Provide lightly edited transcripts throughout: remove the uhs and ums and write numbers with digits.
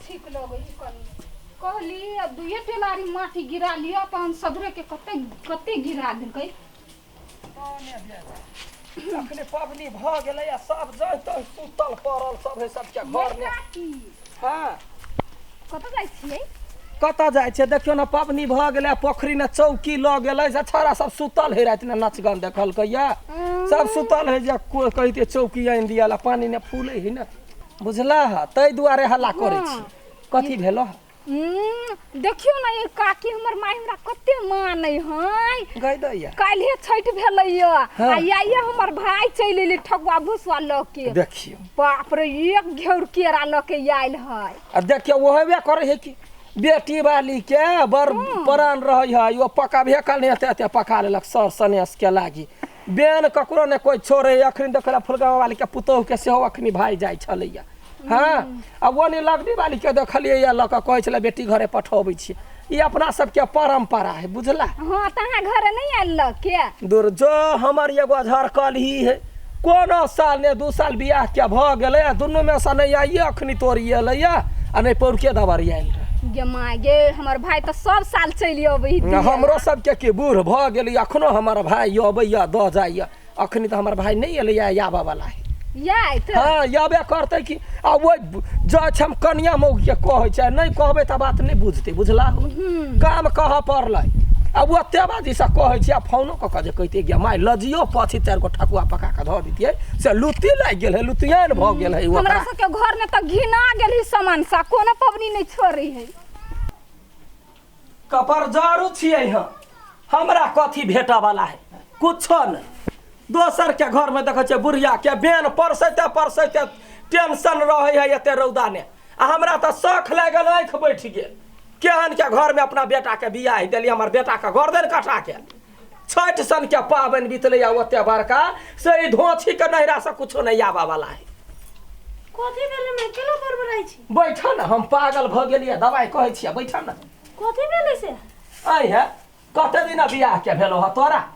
ठीक लगे कनी कहली दुए टेलारी माटी गिरा लियो अपन सदरे के कते कते गिरा देलकै आने भेजा अखने पबनी भ गेलै आ सब जइत सुतल पड़ल सब है सबके घर में हां कत जाइ छियै कत जाइ छै देखियो न पबनी भ गेलै पोखरी न चौकी ल गेलै छछरा सब सुतल है रात न नाचगान देखलकै या सब सुतल है जे कहिते चौकी आइन दियाला पानी न फूले है न बुझला ह तै दुआरे हल्ला करै छी कथि भेलो देखियो न ये काकी हमर माई हमरा कते मानै है गई दैया काल्हे छठ भेलैया आ आइया हमर भाई चलि एले ठगुआ भुसवा ल के देखियो बाप रे एक घेर केरा ल के आइल है आ देखियो ओहेबे करे है कि बेटी वाली के बर प्राण रहै है यो पका भेकल ने एते पका लेलक सर सनेस के लागी बेन ककरो ने कोई छोड़े अखन देखला फुलगा वाली के पुतोह के सेहो अखनी भाई जाइ छलैया हाँ अब वो नहीं लगनी वाली के देखलिए या लक कहे छले बेटी घरे पठौबै छी ई अपना सबके परंपरा है बुझला हां तहां घरे नहीं आइल के दूर जो हमर एगो झरकल ही है कोनो साल ने 2 साल बियाह के भ गेलै दुनु में से नहीं आइए अखनी तोरी एलैया आ नहीं पौरके दबारी आइल गे माय गे हमर भाई त सब साल चलि अबै हमरो सबके के बूढ़ भ गेलै अखनो हमर भाई अबैया द जाइया अखनी त हमर भाई नहीं एलैया आबा वाला है हाँ याबे करते कि आ वो जछ हम कन्या मौग के कहै छै नहीं कहबे त बात नहीं बुझते बुझला काम कह पड़लै अब ओते बाजी से कहै छी आ फोनो क के जे कहिते गे माय लजियो पछी 4 गो ठकुआ पका के ध दितियै से लुत्ती लाग गेल है लुतियान भ गेल है हमरा सब के घर में त घिना गेल ही सामान सा कोनो पबनी नहीं छोड़ी है कपर जारू छियै ह हमरा कथि भेटा वाला है कुछो न दोसर के घर में देखे बुढ़िया के बेन परसैते टेंशन रहे है एते रौदा ने आ हमरा त शौख लागल आँख बैठ गेल केहन के घर में अपना बेटा के बियाह देली हमर बेटा के गर्दन कटा के छठ सन के पाबन बीतले ओते बड़का से धोछी के नहिरा से कुछो नहीं आबा वाला है कथि भेले में किलो बरबराई छी बैठा न हम पागल भ गेलिए दवाई कहै छियै बैठा न कथि भेले से आई है कते दिन बियाह के भेलो ह तोरा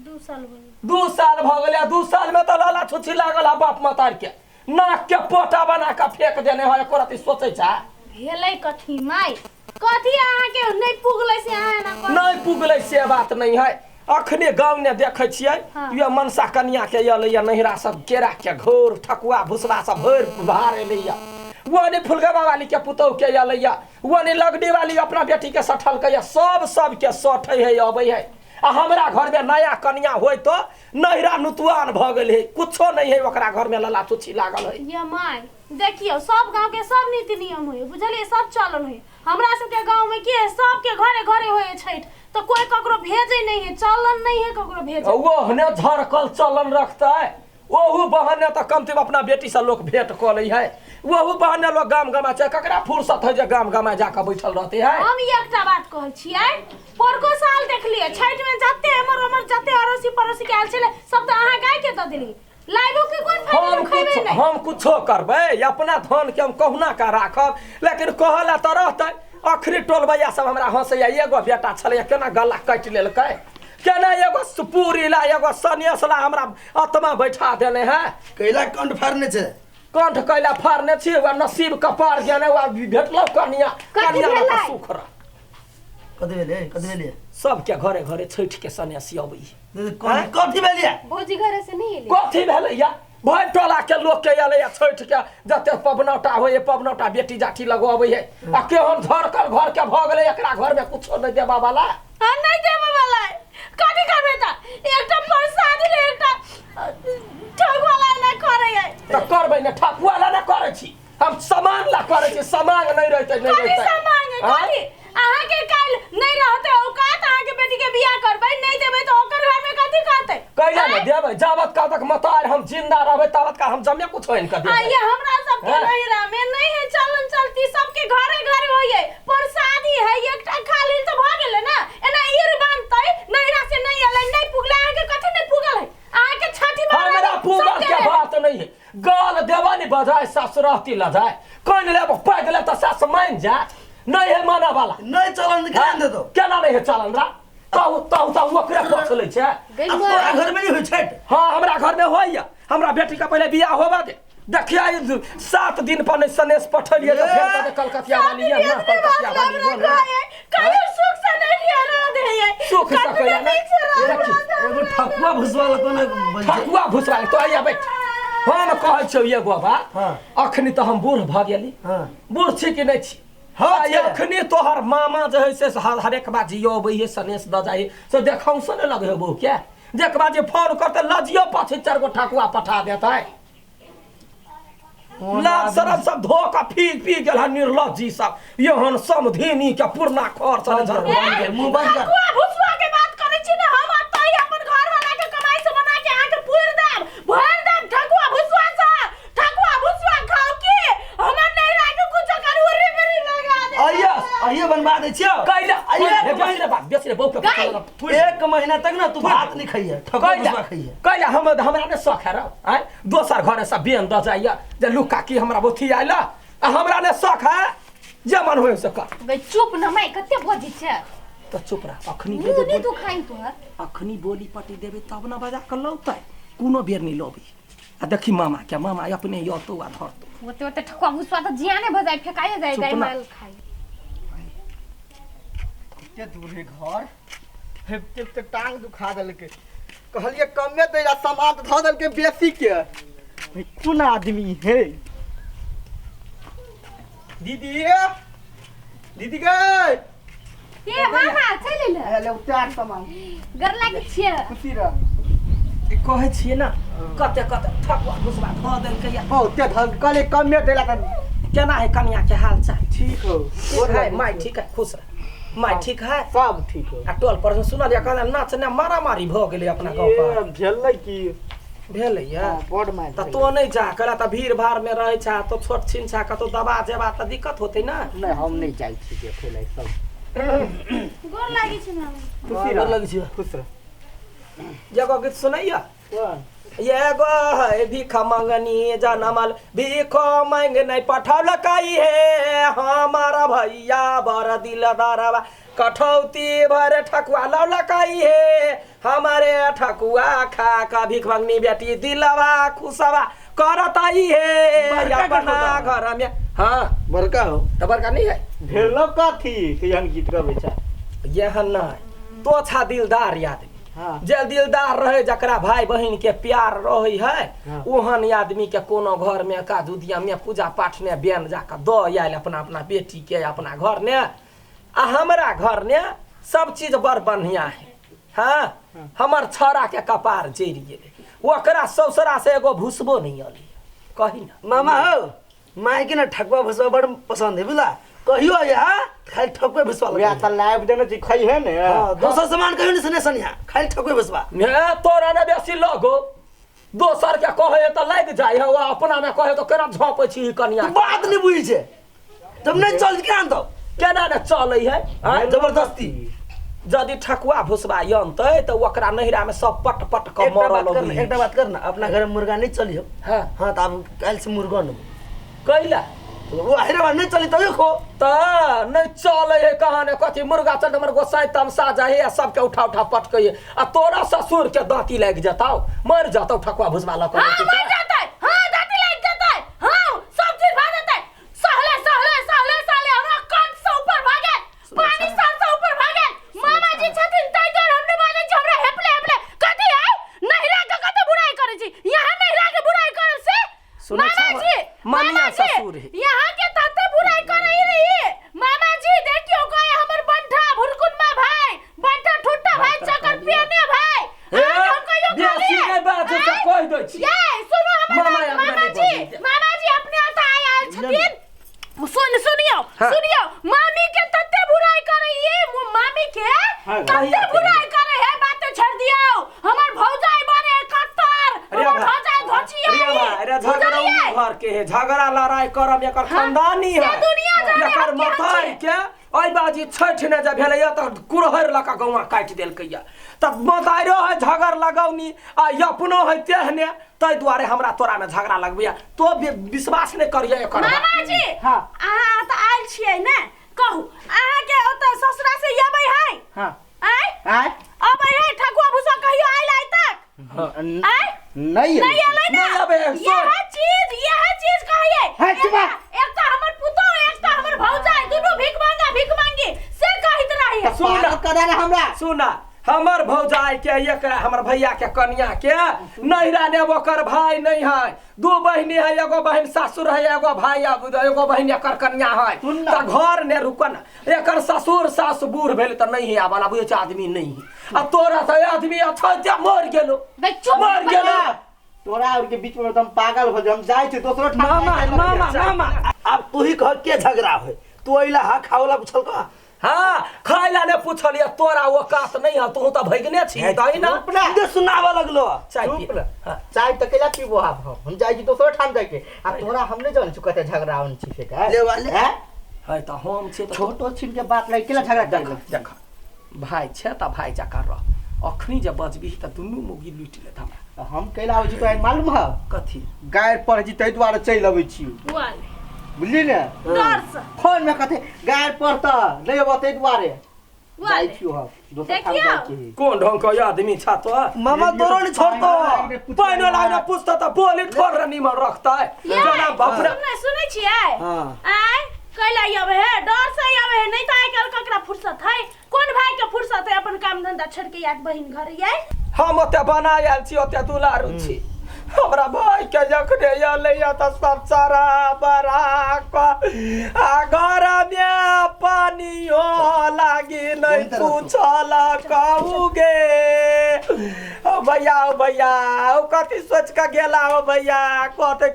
2 साल भ 2 साल भ गेलै 2 साल में त लाला छुछी लागल है बाप मतार के नाक के पोटा बना के फेंक देने है एको रति सोचै छ भेलै कथि माई कथि अहाँ के नहीं पुगलै से अहाँ ना कर नहीं पुगलै से बात नहीं है अखने गांव ने देखै छियै ये मनसा कन्या के एलै या नहिरा सब केरा के घोर ठकुआ भुसवा सब भर भार एलै या वो ने फुलगवा वाली के पुतौ के एलै या वो ने लगडी वाली अपना बेटी के सठल के सब के सठै है अबै है आ हमरा घर में नया कन्या होय तो नहिरा नुतुआन भ गेल है कुछो नहीं है ओकरा घर में लला चुछी लागल है ये माय देखियो सब गांव के सब नीति नियम होय बुझलिए सब चलन होय हमरा सब के गांव में के सब के घरे घरे होय छठ तो कोई ककरो भेजे नहीं है चलन नहीं है ककरो भेजे वो हने झरकल चलन रखता है ओहू बहाने तो कम से अपना बेटी से लोग भेंट क लै है वहू बहाने लोग गाम गमा चाहे ककरा फुर्सत है जे गाम गमा जाके बैठल रहते है हम एकटा बात कहै छियै परको साल देखलिए छठ में जाते हमर जाते अड़ोसी पड़ोसी के आल छले सब त अहाँ गाय के द देली लाइबो के कोन फायदा खैबे नहीं हम कुछो करबै अपना धन के हम कहुना का राखब लेकिन कहला त रहतै अखरी टोलबैया सब हमरा हंसैया एगो बेटा छले केना गला काट लेलकै केना एगो सुपूरी ला एगो सनेस ला हमरा आत्मा बैठा देने है कैला कंठ फाड़ने छे कंठ कैला फाड़ने छी वा नसीब कपार गेने वा भेटलो कन्या ला सुख रह कदे ले सब के घरे घरे छठ के सनेसी अबै कथि भेलिया भौजी घरे से नहीं एले कथि भेलैया भर टोला के लोग के एलैया छठ के जते पबनौटा होय पबनौटा बेटी जाठी लगबै है आ केहन झरकल घर के भ गेलै एकरा घर में कुछो नहीं देबा वाला आ नहीं देबा वाला कथि करबे त एकटा प्रसादी ले एकटा ठगवाला ना करे है त करबै ने ठकुआला ना करै छी हम सामान ला करै छी सामान नहीं रहतै कथि सामान है कथि अहाँ के काल नहीं रहते औकात अहाँ के बेटी के बियाह करबै नहीं देबै त ओकर घर में कथि कहतै कैला न देबै जाबत का तक मतार हम जिंदा रहबै तबत का हम जमे कुछ होइन कर देबै आइए हमरा सब के नहिरा में नहीं है चलन चलती सबके घरे घरे होइए प्रसादी है एकटा खाली त भ गेलै ना एना ईर बांधतै नहिरा से नहीं एलै नहीं पुगला अहाँ के कथि नहीं पुगल है अहाँ के छठी में हमरा पूरा के बात नहीं है गाल देवानी बजाय ससुरती ल जाए कोन ले पैदल त सास मान जा नहीं है माना वाला नहीं चलन दिखान दे तो केना नहीं है चलन रा ताऊ ओकरे पछलै छै तोरा घर में नहीं होय छठ हां हमरा घर में होइया हमरा बेटी का पहले बियाह होबा दे देखिया 7 दिन पर नहीं सनेस पठलिए तो फिर कभी कलकतिया वाली है ना कलकतिया वाली है ना कहीं सुख से नहीं लिया रहा दे ये सुख से कहला ना एगो ठकुआ भुसवा को ना ठकुआ भुसवा तो आइया बैठ हम कहै छौ एगो बात हां अखनी तो हम बूढ़ भ गेली हां बूढ़ छी कि नहीं छी हाँ, अखनी तोहर मामा जे है से हरेक बात जियो अबै सनेस द जाए से देखौ से न लगे बहू क्या देख बाजे फोन करते लजियो पाछे 4 गो ठकुआ पठा देता है लाल सरब सब धोखा पी गेल निर्लज्जी सब यहन समधिनी के पूर्णा खर चले झर मुंह बंद कर ठकुआ भुसवा के बात करै छी ना हम अतै अपन घर वाला के कमाई से बना के आके पूर देब भर देब ठकुआ भुसवा खाओ की हमर नहीं राखे कुछ करू रे मेरी लगा दे आइए बनवा दे छियो कैला आइए बेच रे बहु के एक महीना तक ना तू भात नहीं खाइए ठकुआ भुसवा खाइए कैला हम हमरा ने शौक है आय दोसर घर से बेन द जाइए जे लुका की हमरा बोथी आइला हमरा ने शौक है जे मन होय से कर बे चुप न माई कते बजी छै तो चुप रह अखनी मुंह नहीं तू खाई तोहर अखनी बोली पटी देबे तब ना बजा कर लौतै कोनो बेर नहीं लोबी आ देखी मामा क्या मामा अपने यो तो आ धर तो ओते ठकुआ भुसवा त जियाने भजाई फेकाए जाए गाय माल खाई के दूर है घर हेबते ते टांग दुखा देलके कहलिए कमे देला सामान ध देलके बेसी के भाई कोन आदमी है दीदी दीदी गए के मामा चले ले ले उतार सामान गर लागे छिए खुशी रह कहै छिए ना कते कते ठकुआ घुसबा ध देलकै या ओ ते धन कले कमे देला त केना है कन्या के हाल चाल ठीक हो ठीक है माई ठीक है खुश रह माई ठीक है सब ठीक हो आ टोल पर सुनल या कहले नाच ने मारा मारी भ गेलै अपना गांव पर भेलै की भेलै या बड़ मार त तो नहीं जा कला त भीड़ भाड़ में रहै छा तो छोट छिन छा कतो दबा जेबा त दिक्कत होतै ना नहीं हम नहीं जाई छी देखे लै सब गोर लागी छी मामा खुशी डर रह लगे छियो खुश रह एगो गीत सुनैया एगो है भीख मंगनी जनमल भीख मांग नहीं पठौल कई है हमारा भैया बर दिलदारवा कठौती भर ठकुआ लौलकाई है हमारे ठकुआ खा का भीख मंगनी बेटी दिलवा खुशवा करताई है अपना घर में हाँ बड़का हो तो बड़का नहीं है भेलो कथी के यहन गीत गबै छै यह नहीं तो अच्छा दिलदार आदमी हां जे दिलदार रहे जकरा भाई बहन के प्यार रहे है हाँ। ओहन आदमी के कोनो घर में का दुदिया में पूजा पाठ ने बेन जाकर द आयल अपना अपना बेटी के अपना घर ने आ हमरा घर ने सब चीज बड़ बढ़िया है हाँ हमर छौरा के कपार जरि गेलै ओकरा ससुरा से एगो भुसबो नहीं अली कही ना मामा हो माई के ना ठकुआ भुसवा बड़ पसंद है बुला कहियो या खाली ठकुआ भुसवा या त लाइव देने छी खई है ने हां दोसर सामान कहियो नहीं सने सनिया खाली ठकुआ भुसवा ने तोरा ने बेसी लगो दोसर के कहे तो लग जाय है अपना में कहे तो केना झोपै छी कनिया बात नहीं बुझी छे तुम नहीं चल के आन दो केना ने चलै है जबरदस्ती यदि ठकुआ भुसबा यंतै तो ओकरा नहिरा में सब पट पट क मरल एकटा बात करना अपना घर में मुर्गा नहीं चलियो हां हां त अब काल से मुर्गा न कैला वो हैरा नहीं चली तयो खो त नहीं चलै है कहां ने कथि मुर्गा चल हमर गोसाई तमसा जाए है सबके उठा उठा पटकै आ तोरा ससुर के दांती लाग जताओ मर जताओ ठकुआ भुसबा ल हां मर जातै हां दादी लाग जातै हां सब चीज भा जातै सहले हमरा कंठ से ऊपर भागे पानी सर से ऊपर भागे मामा जी छथिन तै जर हमने बाजे छी हमरा हेपले कथि है नहिरा के कते बुराई करै छी यहां नहिरा के बुराई करल से मामा जी मानिया ससुर है यहां के तते बुराई करई रही मामा जी देखियो कोई हमर बंठा भुरकुनमा भाई बंठा ठुट्टा भाई चकर पियने भाई बेसी के बात से कह दै छी ये सुनो हमर मामा मामा जी अपने आता आयल छथिन सुनियो मामी के तते बुराई करई ये मामी के तते बुराई करे है बात छोड़ दियो हमर भौजाई बने कत्तर हमर भौजाई घोचिया अरे झगड़ा घर के है झगड़ा लड़ाई करब एकर खानदानी है एकर मथाई के ओइ बाजी छठ ने जब भेलै त कुरहर लका गौवा काटि देलकैया त मताइरो है झगड़ लगाउनी आ अपनो है तेहने तै दुआरे हमरा तोरा में झगड़ा लगबिया तो विश्वास नहीं करिए एकर मामा जी हां अहाँ त आइल छियै ने कहू अहाँ के ओत ससुरा से आबै है हां आय आबै है ठकुआ भुसवा कहियो आइल तक नहीं नहीं आलै ना नहीं आबै ये चीज कहिए है चुप एक तो हमर पुतो एक तो हमर भौजाई दोनों भीख मांगी से कहित रही है सुन करा रे हमरा सुना हमर भौजाई के एक हमर भैया के कन्या के नैरा ने ओकर भाई नहीं है दो बहिनी है एगो बहन ससुर है एगो भाई एगो बहन एकर कन्या है त घर ने रुकन एकर ससुर सास बूढ़ भेल त नहीं है वाला बुझे आदमी नहीं है आ तोरा से आदमी अच्छा जा मर गेलो मर गेलो तोरा और के बीच में एकदम पागल हो हम जाय छी दोसरो मामा अब तू ही कह के झगड़ा होय तू अइला हा खावला पूछल का हाँ खाइला ने पूछलिए तोरा वो कात नहीं है तू तो भगने छी तही ना दे सुनावा लगलो चाय चुप पी ले। चाय तकेला पीबो हम जाय छी दोसरो ठाम जाय के आ तोरा हमने जान छु कते झगड़ा होन छी से का ले वाले हैं है त हम छे त छोटो छिन के बात लगे केला झगड़ा कर देख भाई छे त भाई जका रह अखनी जब बजबी त दुनू मुगी लूट लेत हमरा हम कैला आबै छी तो मालूम है कथी गायर पर जी तै द्वारा चल अबै छी वाले बुझली ने डर से फोन में कथे गायर पर त नहीं अबै तै द्वारे जाय वाले छी हम दोसर ठाम देखियो। जाय छी कोन ढंग का आदमी छा तो मामा तोरो नहीं छोड़तो पानी लाइना पूछता त बोली ठोर रनी में रखता है जना बापरे सुने छियै हां आय कैला आवे है डर से आवे है नहीं त आइ कल ककरा फुर्सत है कोन भाई के फुर्सत है अपन काम धंधा छोड़ के याद बहिन घर ये हम ओते बना आयल छी ओते दुलारू छी हमरा भाई के जखने आले या त सब सारा बरा आ घर में पानी हो लागी नहीं पूछल कहू गे ओ भैया ओ कथी सोच के गेला हो भैया कथी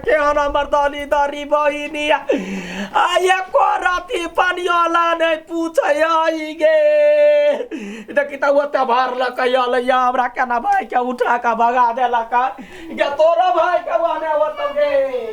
केहन हमर दली दरी बहिनी आ एको राती पानी वाला नहीं पूछे आई गे देखी त ओते भरलक या हमरा केना भाई के उठा के भगा देलक तोरा भाई के बने होत गे